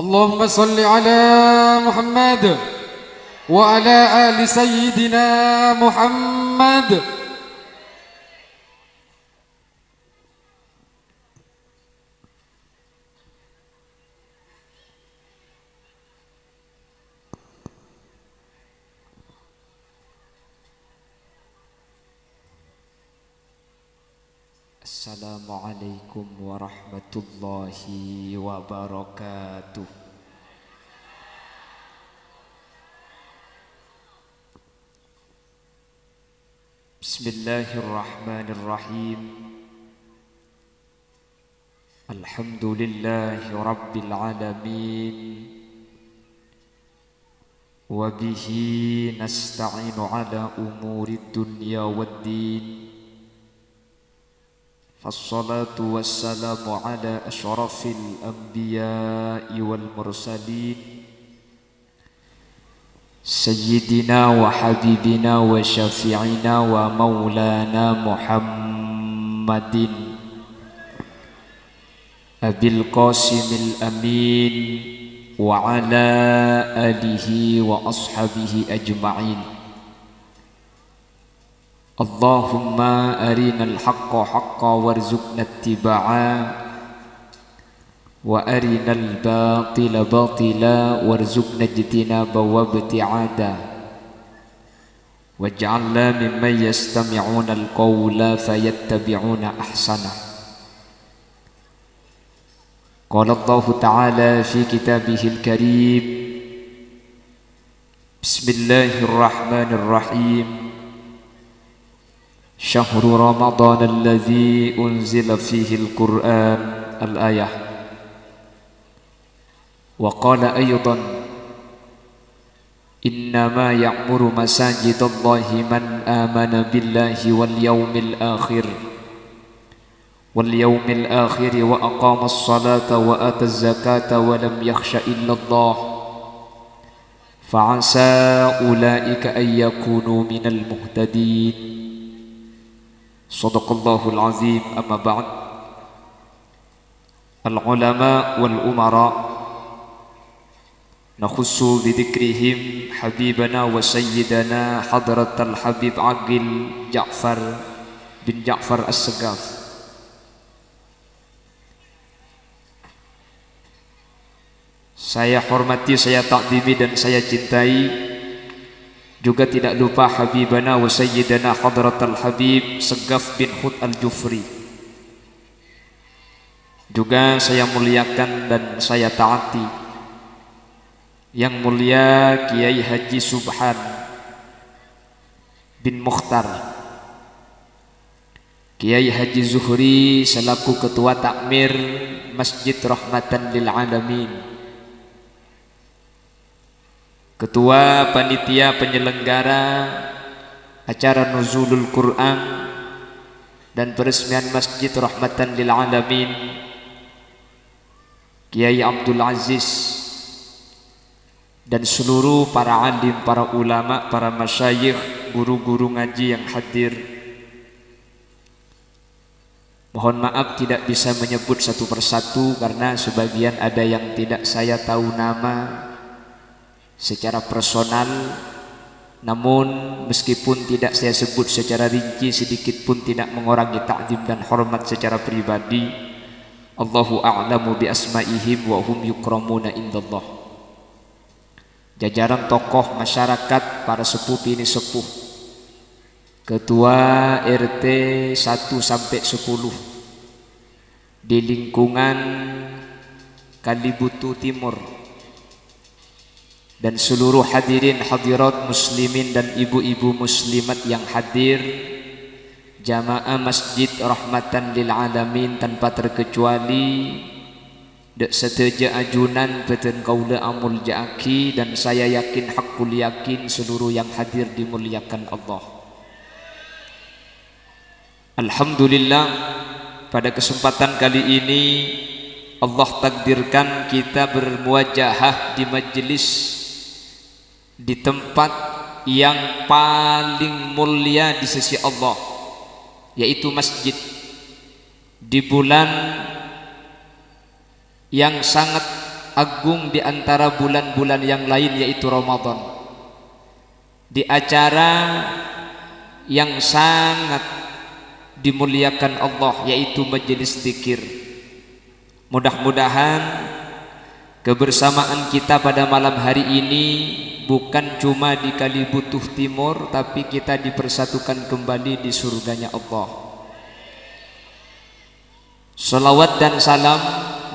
اللهم صل على محمد وعلى آل سيدنا محمد. Assalamualaikum warahmatullahi wabarakatuh. Bismillahirrahmanirrahim. Alhamdulillahi rabbil alamin. Wa bihi nasta'inu ala umurid dunya waddin. Fassalatu wassalamu ala asyrafil anbiya'i wal mursalin Sayyidina wa habibina wa syafi'ina wa maulana Muhammadin Abil Qasimil Amin wa ala alihi wa ashabihi ajma'in. Allahumma arinal haqqa haqqa warzuqna ittiba'ah wa arinal batila batila warzuqna ijtinaba wa ibti'ada waj'alna mimman yastami'una al-qawla fayattabi'una ahsanah. Qala Allah ta'ala fi kitabihil karim. Bismillahirrahmanirrahim. Syahru Ramadan alladzi unzila fihi al-Qur'an al-ayah. Wa qala aydan innama ya'muru masajidallahi man amana billahi wal yawmil akhir wa aqama as-salata wa ata az-zakata wa lam yakhsha illa Allah fa'asa ulaika an yakunu minal muhtadin. Sadaqallahul azim. Amma ba'd. Al-ulama wal umara nakhussu bidhikrihim habibana wa sayyidana hadratal habib Aqil Ja'far bin Ja'far As-Segaf. Saya hormati, saya takdimi dan saya cintai. Juga tidak lupa habibana wa sayyidana hadratal habib Segaf bin Hud al-Jufri. Juga saya muliakan dan saya taati yang mulia Kiai Haji Subhan bin Mukhtar, Kiai Haji Zuhri selaku ketua takmir Masjid Rahmatan lil Alamin, ketua panitia penyelenggara acara Nuzulul Quran dan peresmian Masjid Rahmatan lil Alamin Kiai Abdul Aziz, dan seluruh para alim, para ulama, para masyayikh, guru-guru ngaji yang hadir. Mohon maaf tidak bisa menyebut satu persatu karena sebagian ada yang tidak saya tahu nama secara personal, namun meskipun tidak saya sebut secara rinci, sedikit pun tidak mengurangi ta'zim dan hormat secara pribadi. Allahu a'lamu bi asma'ihim wa hum yukramuna indallah. Jajaran tokoh masyarakat, para sepuh ini sepuh, ketua RT 1 sampai 10 di lingkungan Kalibutu Timur, dan seluruh hadirin hadirat muslimin dan ibu-ibu muslimat yang hadir, jamaah Masjid Rahmatan lil Alamin tanpa terkecuali, dek seteja ajunan peten kaula amul ja'aki, dan saya yakin hakul yakin seluruh yang hadir dimuliakan Allah. Alhamdulillah, pada kesempatan kali ini Allah takdirkan kita bermuajahah di majelis, di tempat yang paling mulia di sisi Allah, yaitu masjid, di bulan yang sangat agung di antara bulan-bulan yang lain, yaitu Ramadan, di acara yang sangat dimuliakan Allah, yaitu majelis zikir. Mudah-mudahan kebersamaan kita pada malam hari ini bukan cuma di Kalibutuh Timur, tapi kita dipersatukan kembali di surganya Allah. Salawat dan salam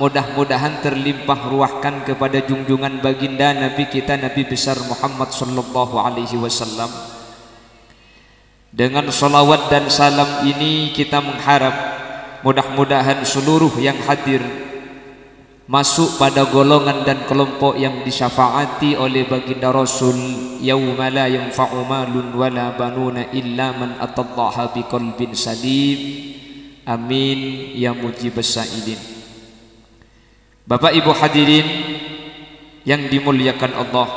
mudah-mudahan terlimpah ruahkan kepada junjungan baginda Nabi kita, Nabi besar Muhammad sallallahu alaihi wasallam. Dengan salawat dan salam ini kita mengharap mudah-mudahan seluruh yang hadir masuk pada golongan dan kelompok yang disyafaati oleh baginda Rasul, yauma la yanfa'u malun wala banuna illa man atallaha biqalbin salim. Amin ya mujibas sa'ilin. Bapak Ibu hadirin yang dimuliakan Allah,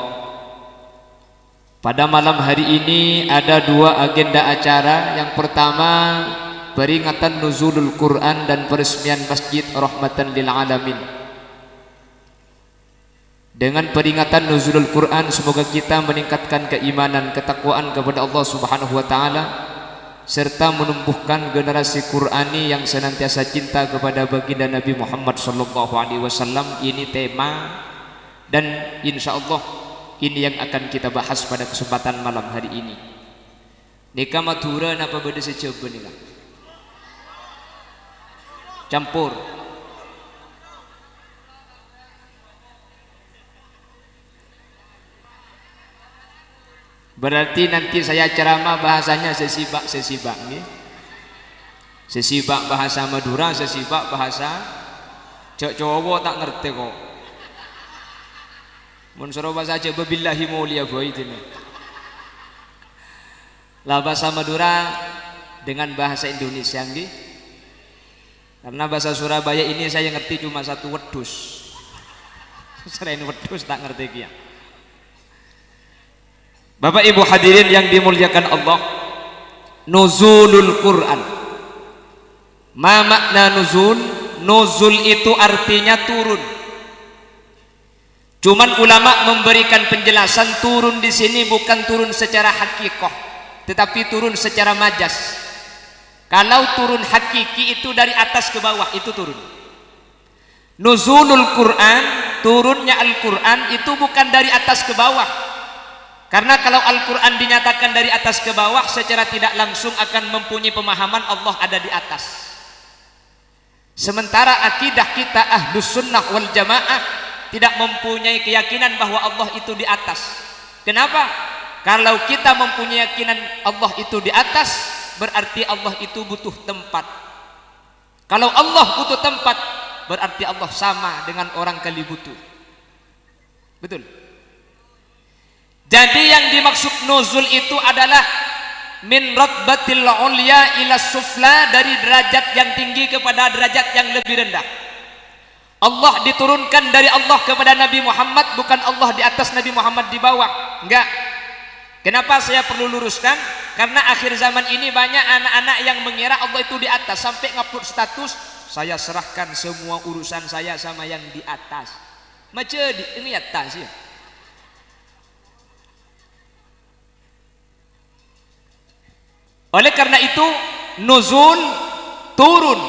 pada malam hari ini ada dua agenda acara. Yang pertama, peringatan nuzulul Quran dan peresmian Masjid Rahmatan lil Alamin. Dengan peringatan nuzulul Quran, semoga kita meningkatkan keimanan, ketakwaan kepada Allah Subhanahu wa taala, serta menumbuhkan generasi Qurani yang senantiasa cinta kepada baginda Nabi Muhammad sallallahu alaihi wasallam. Ini tema, dan insyaallah ini yang akan kita bahas pada kesempatan malam hari ini. Nikah madura napa beda secoba nih, campur. Berarti nanti saya ceramah bahasanya sesibak nih. Sesibak bahasa Madura, sesibak bahasa Jawa tak ngerti kok. Mun suruh bahasa Jawa billahi mulia boy itu nih. Lah bahasa Madura dengan bahasa Indonesia nih. Karena bahasa Surabaya ini saya ngerti cuma satu wedus. Selain wedus tak ngerti kia. Bapak Ibu hadirin yang dimuliakan Allah, nuzulul Quran. Ma makna nuzul? Nuzul itu artinya turun. Cuman ulama memberikan penjelasan, turun di sini bukan turun secara hakikoh, tetapi turun secara majas. Kalau turun hakiki itu dari atas ke bawah, itu turun. Nuzulul Quran, turunnya Al-Quran itu bukan dari atas ke bawah. Karena kalau Al-Quran dinyatakan dari atas ke bawah, secara tidak langsung akan mempunyai pemahaman Allah ada di atas. Sementara akidah kita Ahlus Sunnah wal Jamaah tidak mempunyai keyakinan bahwa Allah itu di atas. Kenapa? Kalau kita mempunyai keyakinan Allah itu di atas, berarti Allah itu butuh tempat. Kalau Allah butuh tempat, berarti Allah sama dengan orang kali butuh. Betul? Jadi yang dimaksud nuzul itu adalah min ratbatil ulya ila sufla, dari derajat yang tinggi kepada derajat yang lebih rendah. Allah diturunkan dari Allah kepada Nabi Muhammad, bukan Allah di atas Nabi Muhammad di bawah. Enggak. Kenapa saya perlu luruskan? Karena akhir zaman ini banyak anak-anak yang mengira Allah itu di atas, sampai ngupload status, saya serahkan semua urusan saya sama yang di atas. Macam ini atas ya. Oleh karena itu nuzul turun,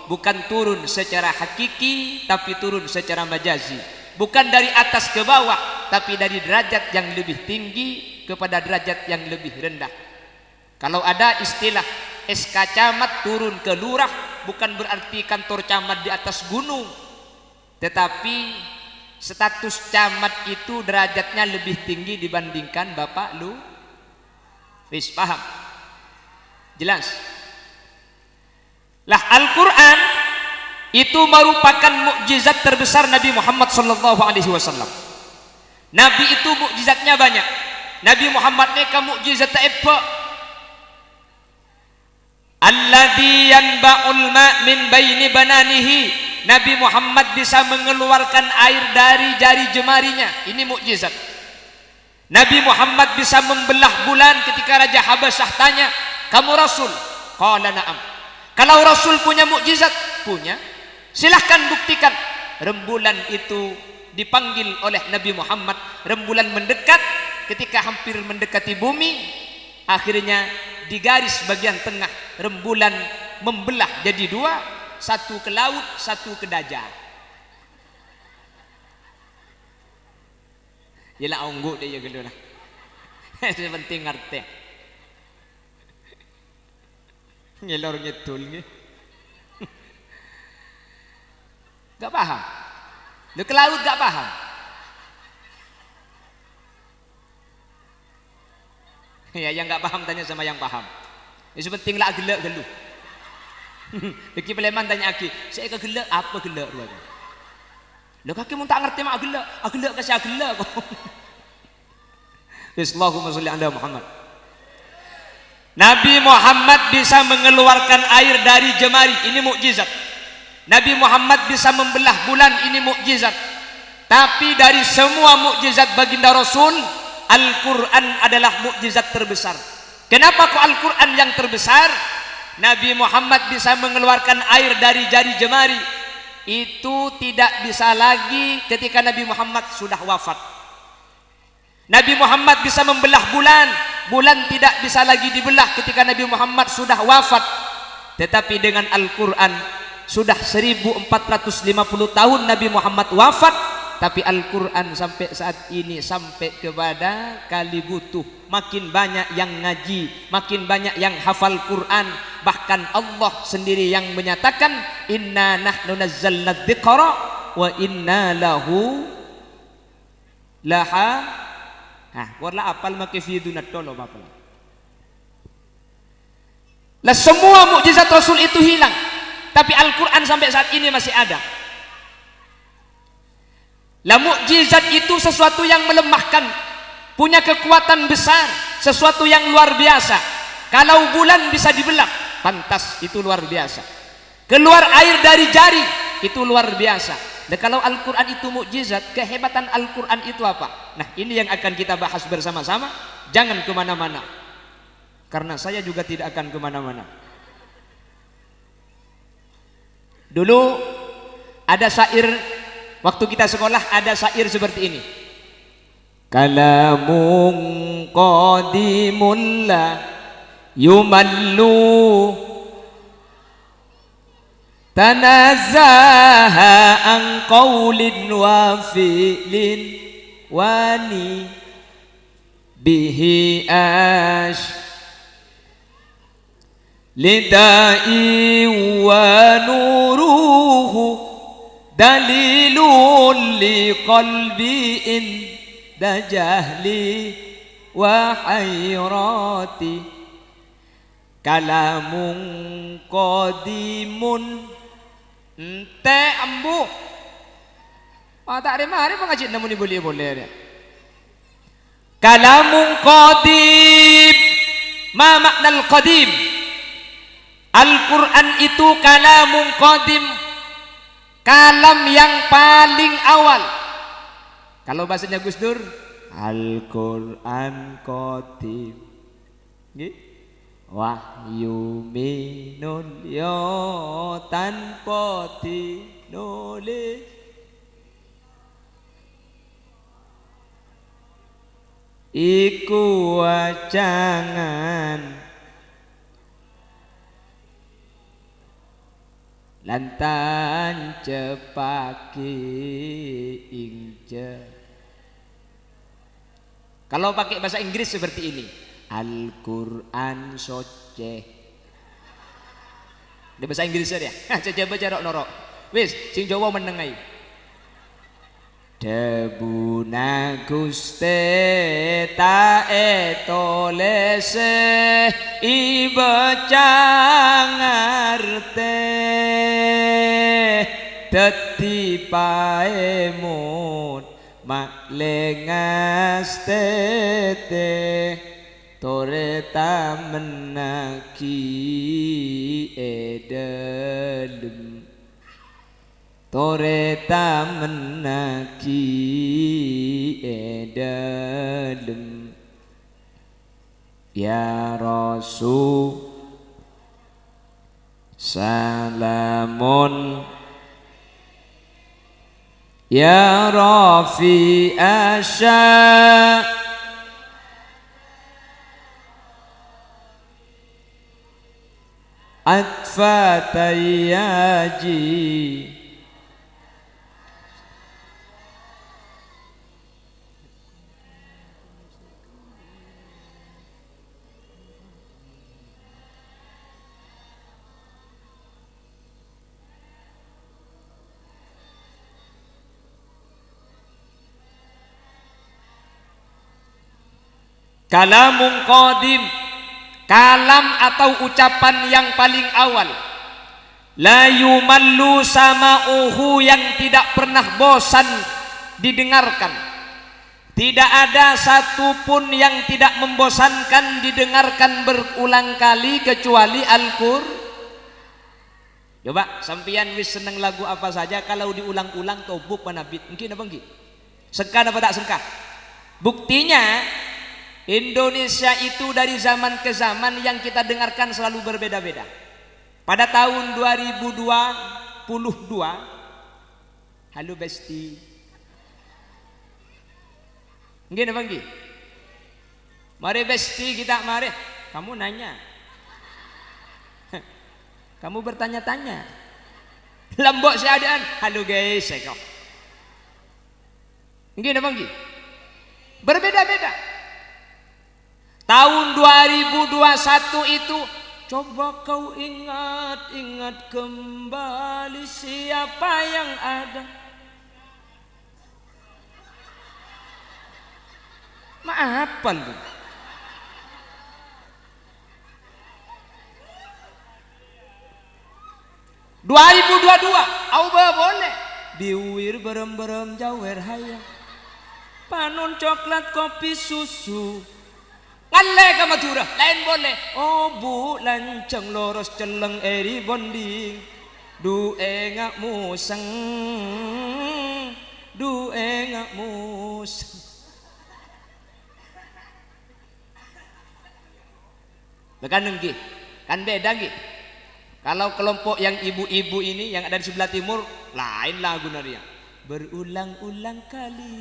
bukan turun secara hakiki, tapi turun secara majazi. Bukan dari atas ke bawah, tapi dari derajat yang lebih tinggi kepada derajat yang lebih rendah. Kalau ada istilah SK camat turun ke lurah, bukan berarti kantor camat di atas gunung, tetapi status camat itu derajatnya lebih tinggi dibandingkan Bapak lu. Wis paham? Jelas? Lah Al-Quran itu merupakan mukjizat terbesar Nabi Muhammad sallallahu alaihi wasallam. Nabi itu mukjizatnya banyak. Nabi Muhammad ni ka mukjizat apa? Alladzi yanba'ul ma' min baini bananihi. Nabi Muhammad bisa mengeluarkan air dari jari jemarinya. Ini mukjizat. Nabi Muhammad bisa membelah bulan ketika Raja Habasyah tanya, kamu Rasul? Qala na'am. Kalau Rasul punya mukjizat, punya, silahkan buktikan. Rembulan itu dipanggil oleh Nabi Muhammad. Rembulan mendekat, ketika hampir mendekati bumi, akhirnya di garis bagian tengah rembulan membelah jadi dua, satu ke laut, satu ke Dajjal. Yalah ongguk dia gitu lah. Sepenting ngerti. Ngelor ngetul nge. Gak paham. Lu ke laut gak paham. Ya yang gak paham tanya sama yang paham. Ya sepenting lah gelak gelu. Lagi Peleman tanya aki, saya ke gelak apa gelak ruang? Lu kaki mun tak ngerti mak gelak kasih gelak kok. Allahumma sholli ala Muhammad. Nabi Muhammad bisa mengeluarkan air dari jemari, ini mukjizat. Nabi Muhammad bisa membelah bulan, ini mukjizat. Tapi dari semua mukjizat baginda Rasul, Al-Quran adalah mukjizat terbesar. Kenapa kok Al-Quran yang terbesar? Nabi Muhammad bisa mengeluarkan air dari jari jemari. Itu tidak bisa lagi ketika Nabi Muhammad sudah wafat. Nabi Muhammad bisa membelah bulan, bulan tidak bisa lagi dibelah ketika Nabi Muhammad sudah wafat. Tetapi dengan Al-Quran, sudah 1450 tahun Nabi Muhammad wafat, tapi Al-Quran sampai saat ini, sampai kepada kali butuh, makin banyak yang ngaji, makin banyak yang hafal Quran. Bahkan Allah sendiri yang menyatakan, inna nahnu nazzalna dzikra wa inna lahu laha. Nah, warla apal make fiduna tolo apa? Lah semua mukjizat Rasul itu hilang, tapi Al-Quran sampai saat ini masih ada. Lah mukjizat itu sesuatu yang melemahkan, punya kekuatan besar, sesuatu yang luar biasa. Kalau bulan bisa dibelah, pantas, itu luar biasa. Keluar air dari jari, itu luar biasa. Dan kalau Al-Quran itu mukjizat, kehebatan Al-Quran itu apa? Nah, ini yang akan kita bahas bersama-sama. Jangan kemana-mana, karena saya juga tidak akan kemana-mana. Dulu ada syair, waktu kita sekolah ada syair seperti ini. Kalamun qadimun la yumallu tanazzaha an qawlin wa fi'lin wani bihi ash lidai wa nuruhu dalilun li qalbiin dajahli wa hayrati kalamun qadimun ente ambu. Tak ada mari pengajian namun boleh. Kalamun qadim. Ma makna al-qadim? Al-Quran itu kalamun qadim, kalam yang paling awal. Kalau bahasanya Gus Dur, Al-Quran qadim. Wahyu minun yo tanpa dinulis. Iku wajangan lantan cepaki inje. Kalau pakai bahasa Inggris seperti ini, Al-Quran soceh. Di bahasa Inggris ya. Coba jarok norok. Wis, sing Jawa menengai. Debuna Guste ta etolese ibaca ngarte dadi paemut maklengas tete toreta menaki edelem toreta menaki edelem ya Rasul salamun Ya Rafi Asya Atfatayyaji Kalamun qadim, kalam atau ucapan yang paling awal. La yumallu sama'uhu, yang tidak pernah bosan didengarkan. Tidak ada satupun yang tidak membosankan didengarkan berulang kali kecuali Al-Qur'an. Coba sampian wis seneng lagu apa saja kalau diulang-ulang tobuk panabit. Mungkin apa nggih? Sengkah apa tak sengkah? Buktinya Indonesia itu dari zaman ke zaman yang kita dengarkan selalu berbeda-beda. Pada tahun 2022, halo Besti. Nggih napa nggih? Mari Besti kita mari. Kamu nanya. Kamu bertanya-tanya. Lambok seadaan. Halo guys, kok. Nggih napa nggih? Berbeda-beda. Tahun 2021 itu coba kau ingat kembali siapa yang ada. Maafan lu. 2022 auba boleh biwir berem-berem jawer hayang panon coklat kopi susu ngalle ka Madura lain boleh. Oh bu lanceng loros celeng eri bonding du engak museng du engak museng. Bekan nggih kan beda nggih. Kalau kelompok yang ibu-ibu ini yang ada di sebelah timur lain lagu naria. Berulang-ulang kali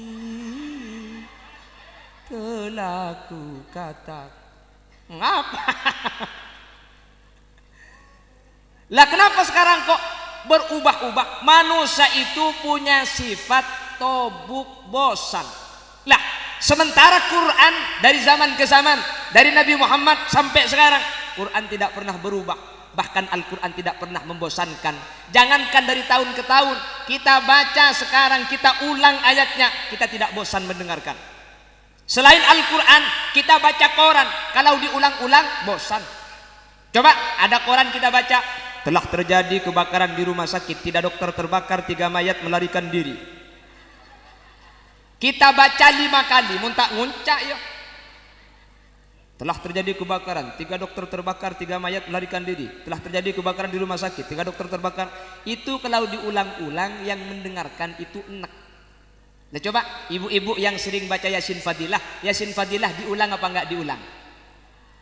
telah ku kata ngapa? Lah kenapa sekarang kok berubah-ubah? Manusia itu punya sifat tobuk bosan. Lah sementara Quran dari zaman ke zaman, dari Nabi Muhammad sampai sekarang, Quran tidak pernah berubah. Bahkan Al-Quran tidak pernah membosankan. Jangankan dari tahun ke tahun, kita baca sekarang, kita ulang ayatnya, kita tidak bosan mendengarkan. Selain Al-Quran, kita baca koran, kalau diulang-ulang bosan. Coba ada koran kita baca, telah terjadi kebakaran di rumah sakit, 3 dokter terbakar, 3 mayat melarikan diri. Kita baca 5 kali, muntak nguncak ya. Telah terjadi kebakaran, 3 dokter terbakar, 3 mayat melarikan diri. Telah terjadi kebakaran di rumah sakit, 3 dokter terbakar. Itu kalau diulang-ulang yang mendengarkan itu enak. Nah coba ibu-ibu yang sering baca Yasin Fadilah diulang apa enggak diulang?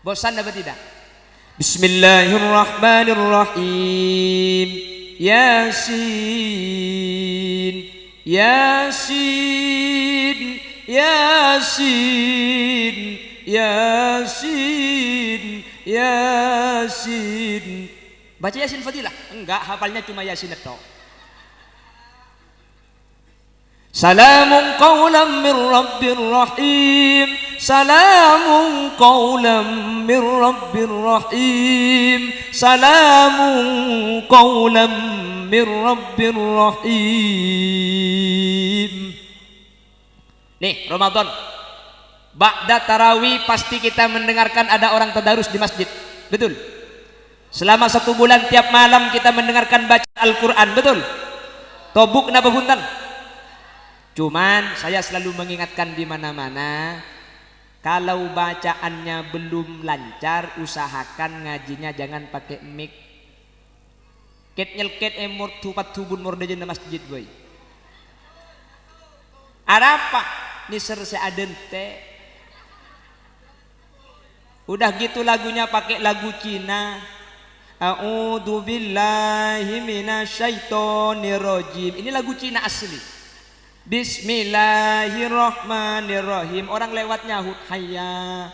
Bosan apa tidak? Bismillahirrahmanirrahim. Yasin, Yasin, Yasin, Yasin, Yasin. Baca Yasin Fadilah? Enggak, hafalnya cuma Yasin itu. Salamun qawlan min rabbir rahim. Salamun qawlan min rabbir rahim. Salamun qawlan min rabbir rahim. Nih Ramadan, ba'da tarawih pasti kita mendengarkan ada orang tadarus di masjid. Betul? Selama 1 bulan tiap malam kita mendengarkan baca Al-Quran. Betul? Tobuk napa punten? Cuman saya selalu mengingatkan di mana-mana, kalau bacaannya belum lancar, usahakan ngajinya jangan pakai mic. Ket nyelket emor tupat tubun mordejen masjid boy. Ada apa? Niser seaden teh. Udah gitu lagunya pakai lagu Cina. A'udzu billahi minasyaitonir rajim. Ini lagu Cina asli. Bismillahirrahmanirrahim. Orang lewat nyahut hayya.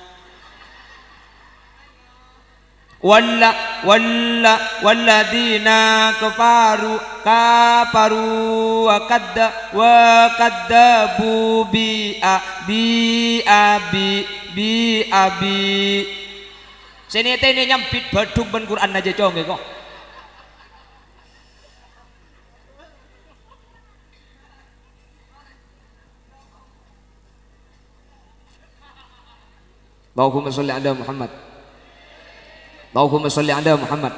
Walladina kafaru wa kaddabu bi abi. Sini ini nyampit badung ben Quran aja cong kok. Allahumma sholli ala Muhammad. Allahumma sholli ala Muhammad.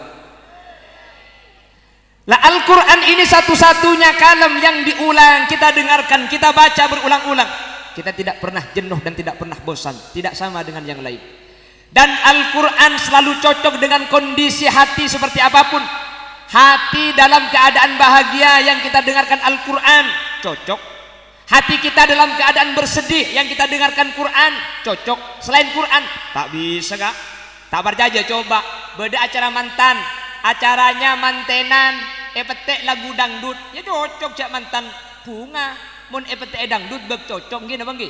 Lah Al-Quran ini satu-satunya kalam yang diulang, kita dengarkan, kita baca berulang-ulang. Kita tidak pernah jenuh dan tidak pernah bosan, tidak sama dengan yang lain. Dan Al-Quran selalu cocok dengan kondisi hati seperti apapun. Hati dalam keadaan bahagia yang kita dengarkan Al-Quran cocok. Hati kita dalam keadaan bersedih yang kita dengarkan Quran cocok. Selain Quran tak bisa gak? Tak berjaya coba beda acara mantan, acaranya mantenan petek lagu dangdut ya cocok cak mantan bunga. Mun petek dangdut beb cocok gini bang.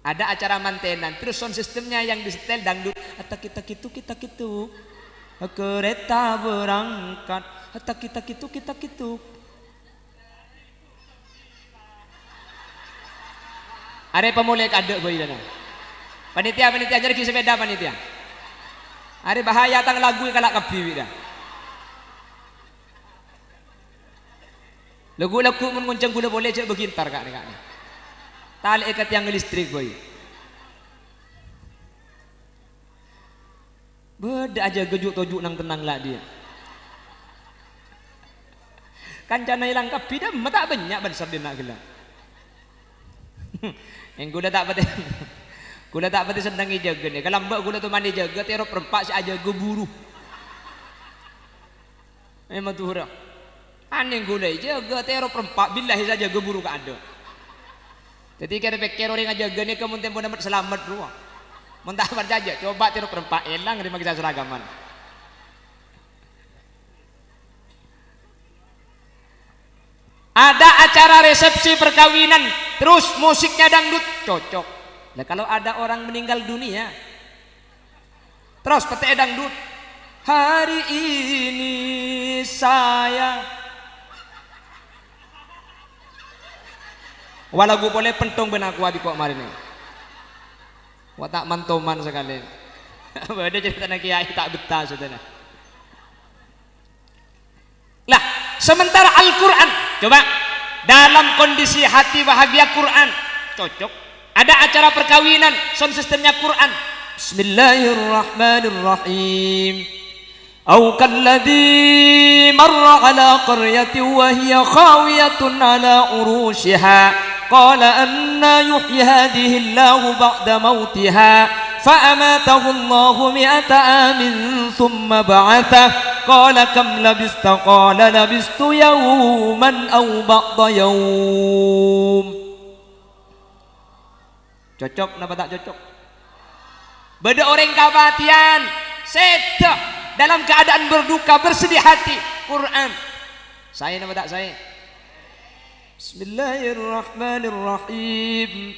Ada acara mantenan terus sound sistemnya yang disetel dangdut. Hatta kita gitu kereta berangkat. Hatta kita gitu. Are pemulai kadek boy dana. Panitia jadi kisah sepeda panitia. Are bahaya tang lagu kalak kebiwi dah. Lagu menguncang gula boleh cek begintar kak ni. Tali ikat yang listrik boy. Beda aja gejuk-tojuk nang tenang lah dia. Kancana hilang kebi dah mata banyak besar dia nak gelap. Yang kuda tak pati sedang jaga ni. Kalau mbak kuda tu mandi jaga, terok perempat si aja geburu. Memang tu huruf. Aneh kuda jaga terok perempat billahi saja geburu ke ada. Jadi kira pikir orang jaga ni kemun tempo dapat selamat ruang. Mentah berjaja, coba terok perempat elang terima kisah seragaman. Ada acara resepsi perkawinan, terus musiknya dangdut, cocok. Nah kalau ada orang meninggal dunia, terus petek dangdut. Hari ini saya, walau boleh pentong benaku abi kok marin ini. Watak mantoman sekali. Ada cerita nak kiai tak betah saudara. Lah sementara Al-Quran coba dalam kondisi hati bahagia Quran cocok. Ada acara perkawinan sound sistemnya Quran. Bismillahirrahmanirrahim. Au kalladzi marra ala qaryatin wa hiya khawiyatun ala urushiha qala anna yuhyi hadhihi Allahu ba'da mautiha fa amatahu Allahu mi'ata amin thumma ba'athahu qala kam labista qala labistu yawman aw ba'da yawm. Cocok napa tak cocok? Beda orang kebatian sedah dalam keadaan berduka bersedih hati Quran. Saya napa tak saya? Bismillahirrahmanirrahim.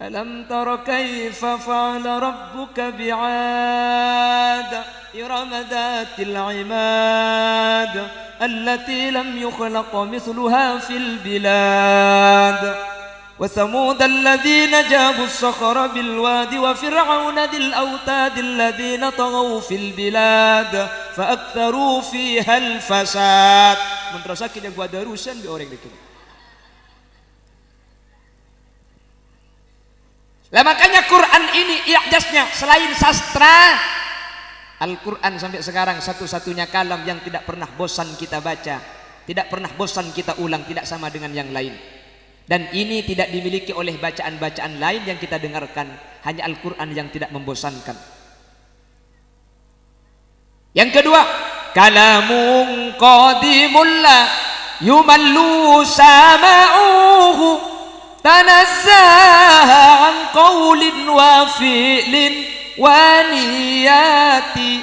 Alam tara kaifa fa'ala rabbuka bi'ad إرم ذات العماد التي لم يخلق مثلها في البلاد وثمود الذين جابوا الصخر بالواد وفرعون ذي الأوتاد الذين طغوا في البلاد فأكثروا فيها الفساد. Menteruskan yang gua darusan di orang itu. Lah makanya Quran ini i'jaznya selain sastra, Al-Quran sampai sekarang satu-satunya kalam yang tidak pernah bosan kita baca, tidak pernah bosan kita ulang, tidak sama dengan yang lain. Dan ini tidak dimiliki oleh bacaan-bacaan lain yang kita dengarkan, hanya Al-Quran yang tidak membosankan. Yang kedua, kalamun qadimul la yumallu sama'uhu tanazzaha an qawlin wa fi'lin wa niyati.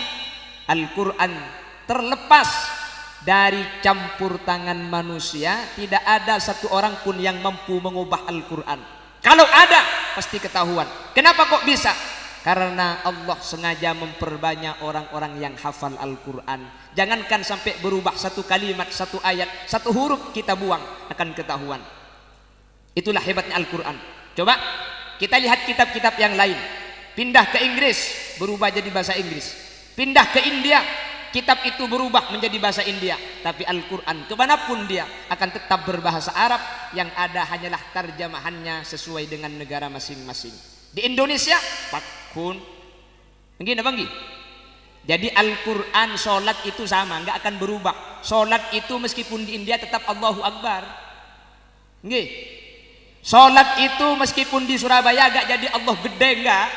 Al-Quran terlepas dari campur tangan manusia tidak ada satu orang pun yang mampu mengubah Al-Quran. Kalau ada pasti ketahuan. Kenapa kok bisa? Karena Allah sengaja memperbanyak orang-orang yang hafal Al-Quran. Jangankan sampai berubah satu kalimat, satu ayat, satu huruf kita buang akan ketahuan. Itulah hebatnya Al-Quran. Coba kita lihat kitab-kitab yang lain. Pindah ke Inggris berubah jadi bahasa Inggris. Pindah ke India, kitab itu berubah menjadi bahasa India. Tapi Al-Quran kemanapun dia akan tetap berbahasa Arab. Yang ada hanyalah terjemahannya sesuai dengan negara masing-masing. Di Indonesia Pakun begini banggi. Jadi Al-Quran sholat itu sama, nggak akan berubah. Sholat itu meskipun di India tetap Allahu Akbar. Nggih. Sholat itu meskipun di Surabaya gak jadi Allah gede, enggak.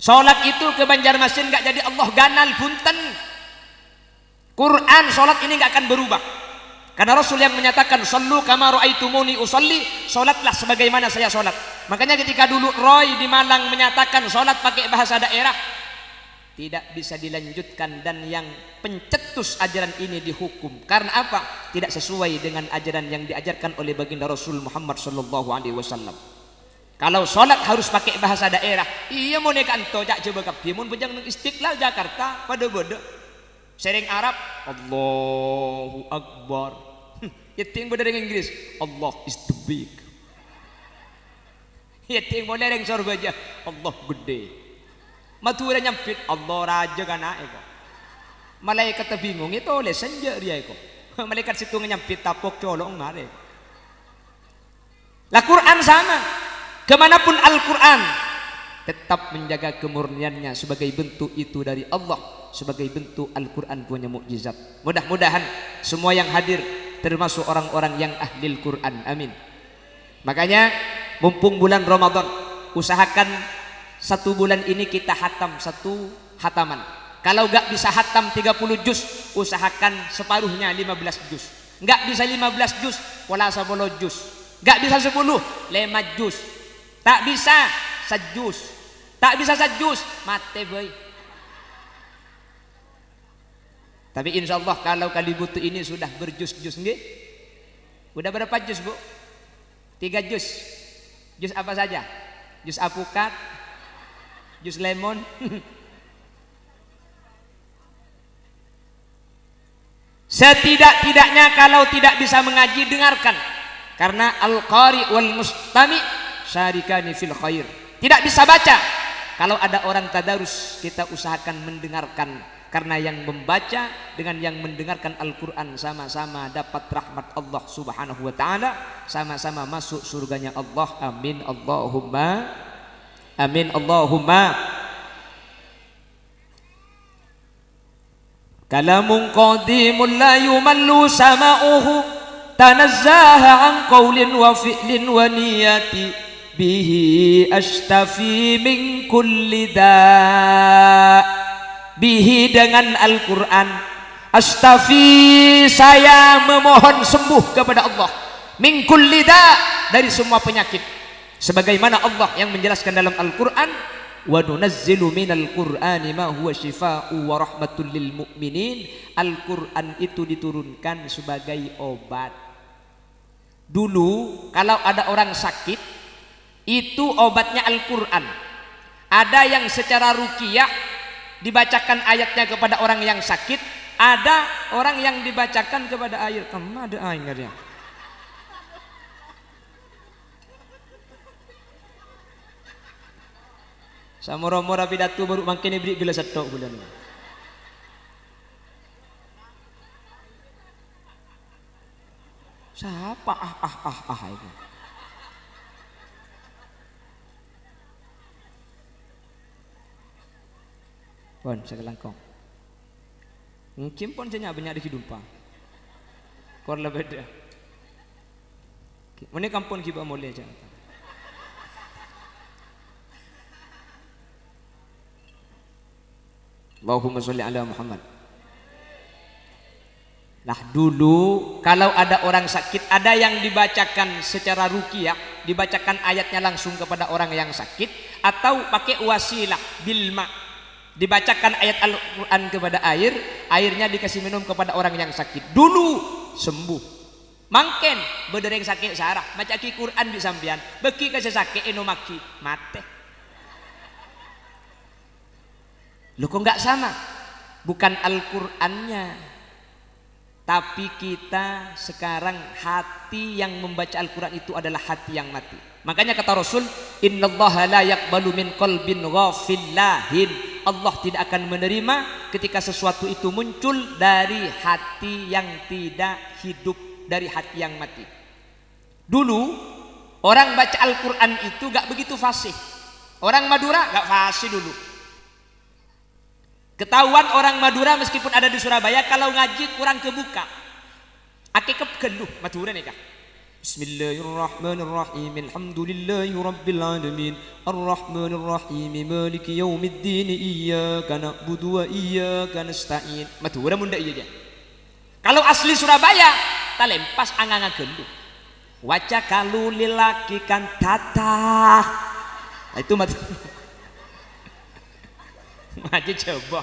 Sholat itu ke Banjarmasin gak jadi Allah ganal punten. Quran sholat ini gak akan berubah. Karena Rasul yang menyatakan sallu kama ra'aitumuni usolli, sholatlah sebagaimana saya sholat. Makanya ketika dulu Roy di Malang menyatakan sholat pakai bahasa daerah, tidak bisa dilanjutkan, dan yang pencetus ajaran ini dihukum. Karena apa? Tidak sesuai dengan ajaran yang diajarkan oleh baginda Rasul Muhammad sallallahu alaihi wasallam. Kalau sholat harus pakai bahasa daerah, iya mau nekan tojak coba kapi mun bejang Istiqlal Jakarta pada bodoh sering Arab Allahu Akbar. Yating bodoh dengan Inggris Allah is the big. Yating boleh dengan Surabaya Allah gede. Matura nyampit Allah raja kana eko. Malaikat bingung itu oleh senja dia eko. Malaikat situ nyampit tapok colong mare. Lah Quran sama. Kemanapun Al-Quran tetap menjaga kemurniannya sebagai bentuk itu dari Allah, sebagai bentuk Al-Quran punya mukjizat. Mudah-mudahan semua yang hadir termasuk orang-orang yang ahli Al-Quran. Amin. Makanya mumpung bulan Ramadan, usahakan satu bulan ini kita hatam satu hataman. Kalau gak bisa hatam 30 juz, usahakan separuhnya 15 juz. Gak bisa 15 juz, pola 10 juz. Gak bisa 10, 5 juz. Tak bisa sejus. Tak bisa sejus, mate boy. Tapi insya Allah kalau kali butuh ini sudah berjus-jus nggih. Udah berapa jus bu? 3 jus. Jus apa saja? Jus apukat, jus lemon. Setidak-tidaknya kalau tidak bisa mengaji, dengarkan. Karena al-qari wal mustami' syarikani fil khair. Tidak bisa baca, kalau ada orang tadarus kita usahakan mendengarkan. Karena yang membaca dengan yang mendengarkan Al-Quran sama-sama dapat rahmat Allah subhanahu wa ta'ala, sama-sama masuk surganya Allah. Amin Allahumma amin Allahumma. Kalamun qadimun la yumallu sama'uhu, tanazzaha an qawlin wa fi'lin wa niyati, bihi ashtafi min kulli da'. Bihi dengan Al-Quran, ashtafi saya memohon sembuh kepada Allah, min kulli da', dari semua penyakit. Sebagaimana Allah yang menjelaskan dalam Al-Quran, wa nunazzilu minal qur'ani ma huwa shifaa'u wa rahmatul lil mu'minin. Al-Quran itu diturunkan sebagai obat. Dulu kalau ada orang sakit, itu obatnya Al-Quran. Ada yang secara ruqyah dibacakan ayatnya kepada orang yang sakit, ada orang yang dibacakan kepada air. Kamu ada airnya. Samora-mora pidato baru makin beri gelas tok bulan. Siapa itu? Pon sekelangkong. Mungkin pon saya banyak di hidup. Korla beda. Mana kampung kita boleh aja. Allahumma sholli ala Muhammad. Nah dulu kalau ada orang sakit, ada yang dibacakan secara ruqyah, dibacakan ayatnya langsung kepada orang yang sakit, atau pakai wasilah bilma. dibacakan ayat Al-Quran kepada air, airnya dikasih minum kepada orang yang sakit, dulu sembuh. Mangken bedereng sakit sarah baca Quran di sambian beki kasih sakit enomaki mate. Lu kok nggak sama? Bukan Al-Qur'annya, tapi kita sekarang hati yang membaca Al-Quran itu adalah hati yang mati. Makanya kata Rasul, innallaha la yaqbalu min qalbin ghafillahin. Allah tidak akan menerima ketika sesuatu itu muncul dari hati yang tidak hidup, dari hati yang mati. Dulu orang baca Al-Quran itu gak begitu fasih. Orang Madura gak fasih dulu. Ketahuan orang Madura meskipun ada di Surabaya kalau ngaji kurang kebuka. Ake kegeluh Madura nih kak. Bismillahirrahmanirrahim. Alhamdulillahi rabbil alamin. Arrahmanirrahim. Maliki yaumiddin. Iyyaka na'budu wa iyyaka nasta'in. Madura munda iya aja. Kalau asli Surabaya tak lempas anganga geluh. Waca kalu lilaki kan tata. Nah, itu Madura. Ngaji coba.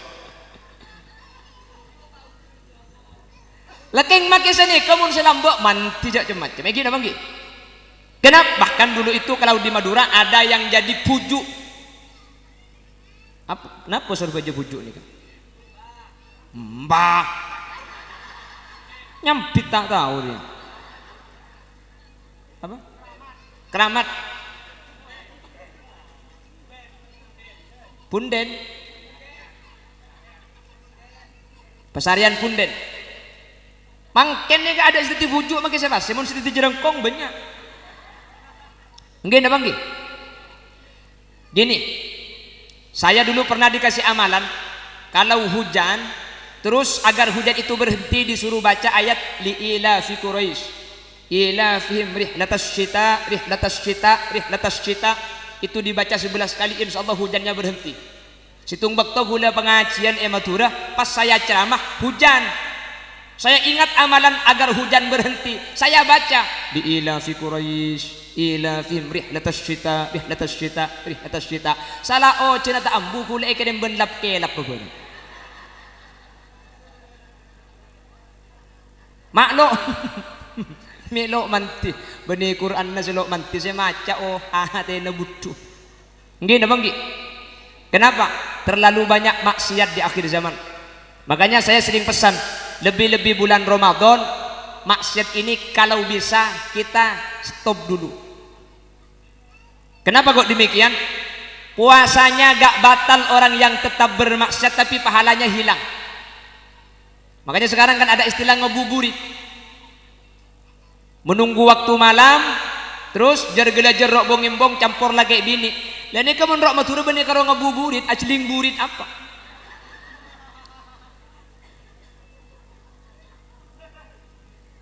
Lekeng make sini kamu selambok manti jak macam lagi dah bangki. Kenapa? Bahkan dulu itu kalau di Madura ada yang jadi pujuk. Apa? Kenapa suruh baca pujuk ni kan? Mbah. Nyampit tak tahu dia. Apa? Keramat. Punden. Pesarian punden. Mangken ni ada istri bujuk makin siapa? Semun istri jerengkong banyak. Enggak ada bangki. Gini, saya dulu pernah dikasih amalan kalau hujan, terus agar hujan itu berhenti disuruh baca ayat li'ila fi Quraisy, ila fihim rihlatas syita, rihlatas syita, rihlatas syita. Itu dibaca 11 kali, insya Allah hujannya berhenti. Situng bakto gula pengajian Madura, pas saya ceramah hujan. Saya ingat amalan agar hujan berhenti. Saya baca di ila fi Quraisy ila fi rihlatas syita rihlatas syita rihlatas syita. Salah o cina ta ambu kula ekadem ben lap kelap ko. Maklo. Melo manti bani Quran na selo manti saya maca oh ate na butuh. Nggih na banggi. Kenapa? Terlalu banyak maksiat di akhir zaman. Makanya saya sering pesan lebih-lebih bulan Ramadan maksiat ini kalau bisa kita stop dulu. Kenapa kok demikian? Puasanya gak batal orang yang tetap bermaksiat tapi pahalanya hilang. Makanya sekarang kan ada istilah ngebuburit, menunggu waktu malam terus jergela jerok bongimbong campur lagi bini. Lah ini kamu rok matur benih karo ngebuburit ajling burit apa?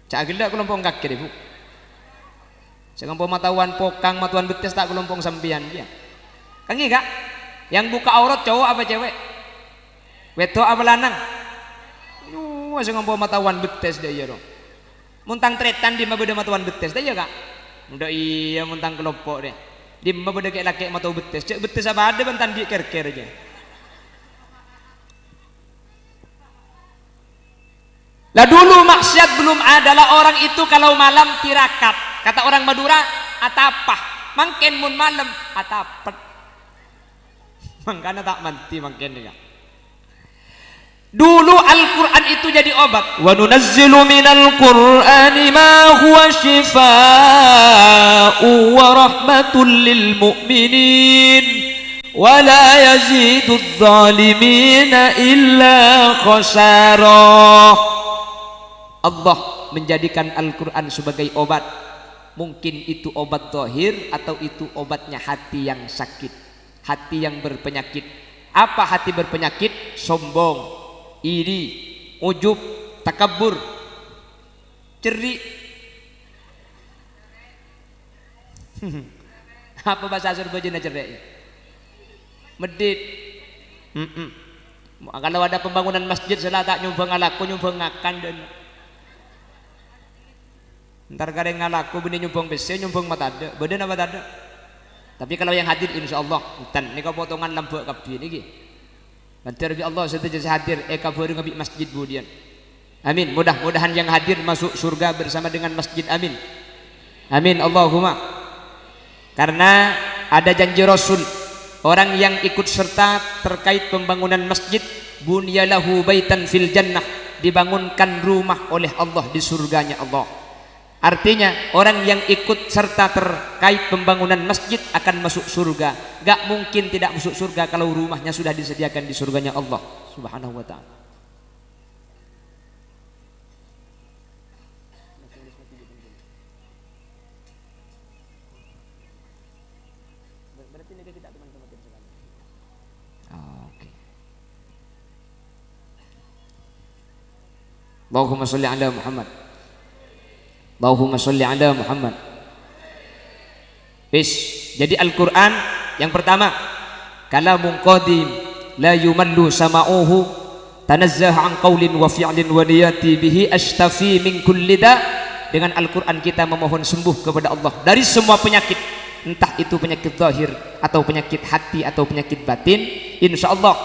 Cak gila kelompong kakek ibu. Sekampo matawan pokang matuan betes tak kelompong sampian dia. Kan gak? Yang buka aurat cowok apa cewek? Wedok apa lanang? Sekampo matawan betes dia ya dong. Muntang tretan di mabeda matawan betes dia kak. Mudah iya muntang kelompok deh. Di mabeda kayak laki matau betes. Cek betes apa ada bentan di ker-ker aja. Lah dulu maksiat belum adalah orang itu kalau malam tirakat. Kata orang Madura atapah. Mangken mun malam atapet. Mangkana tak manti mangken ya. Dulu Al-Quran itu jadi obat. Wa nunazzilu minal Qur'ani ma huwa shifaa'u wa rahmatul lil mu'minin wa la yazidudz zalimina illa khasara. Allah menjadikan Al-Quran sebagai obat. Mungkin itu obat zahir atau itu obatnya hati yang sakit, hati yang berpenyakit. Apa hati berpenyakit? Sombong, iri, ujub, takabur, cerik. Apa bahasa Azerbaijan cerik? Medit. Kalau ada pembangunan masjid salah tak nyumbang alaku nyumbang akan dan ntar kadang ngalaku benih nyumbang besi nyumbang mata ada badan apa ada. Tapi kalau yang hadir insya Allah dan ini kau potongan lampu kabdi ini Bantu Rabbi Allah sentiasa hadir kabur ngabi masjid budian. Amin. Mudah-mudahan yang hadir masuk surga bersama dengan masjid. Amin. Amin Allahumma. Karena ada janji Rasul, orang yang ikut serta terkait pembangunan masjid, bunyalahu baitan fil jannah, dibangunkan rumah oleh Allah di surganya Allah. Artinya orang yang ikut serta terkait pembangunan masjid akan masuk surga. Gak mungkin tidak masuk surga kalau rumahnya sudah disediakan di surganya Allah Subhanahu wa ta'ala. Allahumma sholli ala Muhammad. Allahumma sholli ala Muhammad. Jadi Al-Quran yang pertama, kalamun qadim la yumallu sama'uhu, tanazzah an qawlin wa fi'lin wa niyati bihi ashtafi min kulli da. Dengan Al-Quran kita memohon sembuh kepada Allah dari semua penyakit, entah itu penyakit zahir atau penyakit hati atau penyakit batin. Insyaallah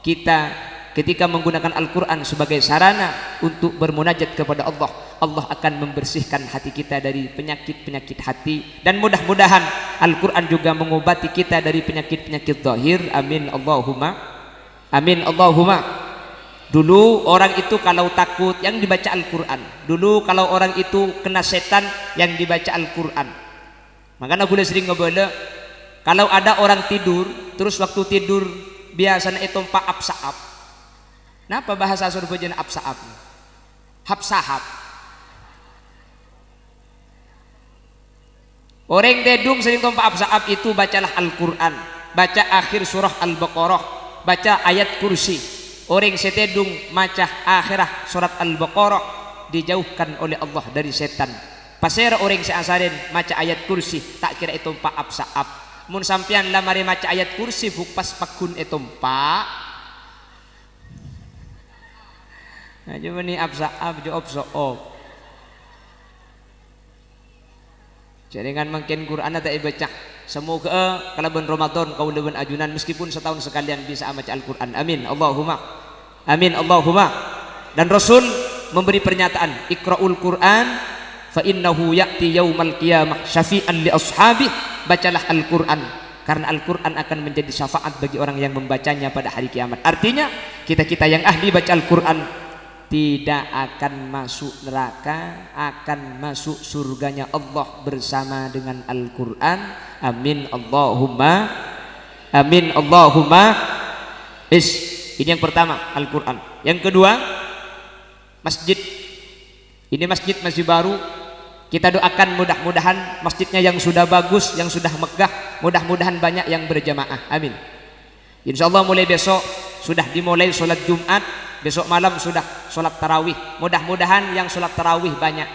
kita ketika menggunakan Al-Quran sebagai sarana untuk bermunajat kepada Allah, Allah akan membersihkan hati kita dari penyakit-penyakit hati, dan mudah-mudahan Al-Quran juga mengobati kita dari penyakit-penyakit zahir. Amin Allahumma. Amin Allahumma. Dulu orang itu kalau takut yang dibaca Al-Quran. Dulu kalau orang itu kena setan yang dibaca Al-Quran. Makanya boleh sering ngobrol, kalau ada orang tidur terus waktu tidur biasanya itu paap saap. Napa bahasa Surabaya absaab? Hapsahap. Orang dedung sering tompa absaab itu bacalah Al-Quran, baca akhir surah Al-Baqarah, baca ayat kursi. Orang setedung maca akhirah surat Al-Baqarah dijauhkan oleh Allah dari setan. Pasir orang seasarin maca ayat kursi tak kira itu tompa absaab. Mun sampean lamari maca ayat kursi bukpas pakun itu tompa. Nah, cuma ni absaab jawab soop. Jaringan makin Quran tak ibaca. Semoga kalau bulan Ramadan kau lebih ajunan meskipun setahun sekalian bisa baca Al-Quran. Amin Allahumma. Amin Allahumma. Dan Rasul memberi pernyataan, Iqra'ul Quran fa innahu ya'ti yaumal qiyamah syafi'an li ashabi. Bacalah Al-Quran karena Al-Quran akan menjadi syafaat bagi orang yang membacanya pada hari kiamat. Artinya kita-kita yang ahli baca Al-Quran tidak akan masuk neraka, akan masuk surganya Allah bersama dengan Al-Quran. Amin Allahumma. Amin Allahumma. Ini yang pertama, Al-Quran. Yang kedua, masjid. Ini masjid masih baru. Kita doakan mudah-mudahan masjidnya yang sudah bagus, yang sudah megah, mudah-mudahan banyak yang berjamaah. Amin. Insyaallah mulai besok sudah dimulai sholat Jumat, besok malam sudah sholat tarawih. Mudah-mudahan yang sholat tarawih banyak.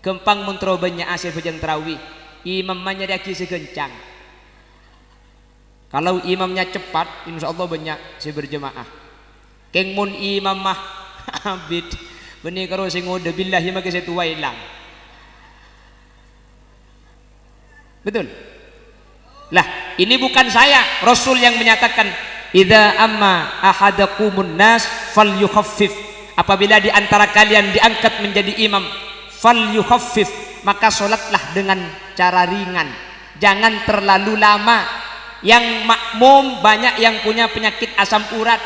Kempang menterobanya asal hujan tarawih. Imamnya dia kisi kencang. Kalau imamnya cepat, insya Allah banyak si berjemaah. Keng mun imam mah abid. Benih karo sing udah billahi maka saya tua hilang. Betul. Lah, ini bukan saya, Rasul yang menyatakan, idza amma ahadakumun nas falyukhaffif. Apabila di antara kalian diangkat menjadi imam, falyukhaffif, maka salatlah dengan cara ringan. Jangan terlalu lama. Yang makmum banyak yang punya penyakit asam urat.